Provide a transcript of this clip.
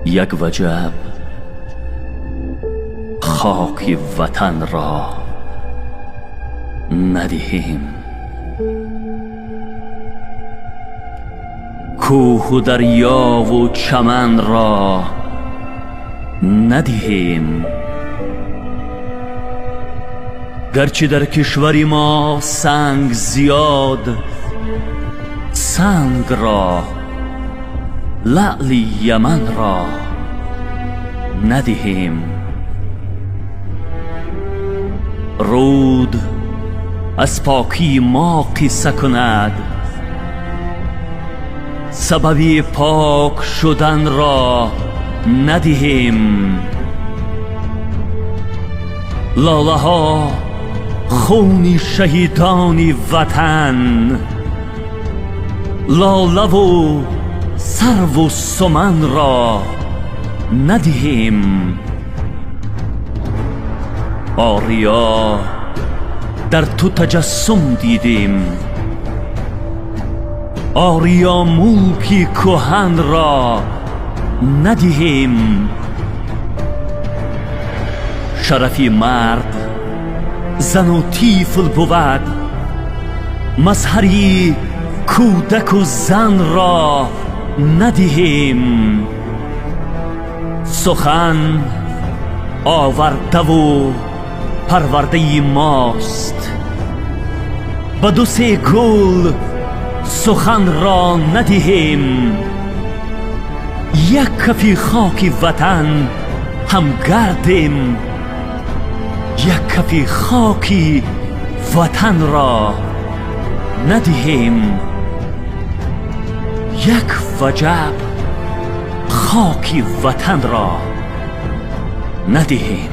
یک وجب خاک وطن را ندهیم، کوه و دریا و چمن را ندهیم. گرچه در کشور ما سنگ زیاد، سنگ را لعل یمن را ندهیم. رود از پاکی ما قصه کند، سبب پاک شدن را ندهیم. لاله ها خون شهیدان وطن، لاله و سرو و سمن را ندهیم. آریا در تو تجسم دیدیم، آریا ملکی کهن را ندهیم. شرفی مرد زن و طفل بود، مظهری کودک و زن را ندهیم. سخن آورده و پرورده ماست، به دو سه گل سخن را ندهیم. یک کفی خاک وطن هم گردیم، یک کفی خاک وطن را ندهیم. یک وجب خاک وطن را ندهیم.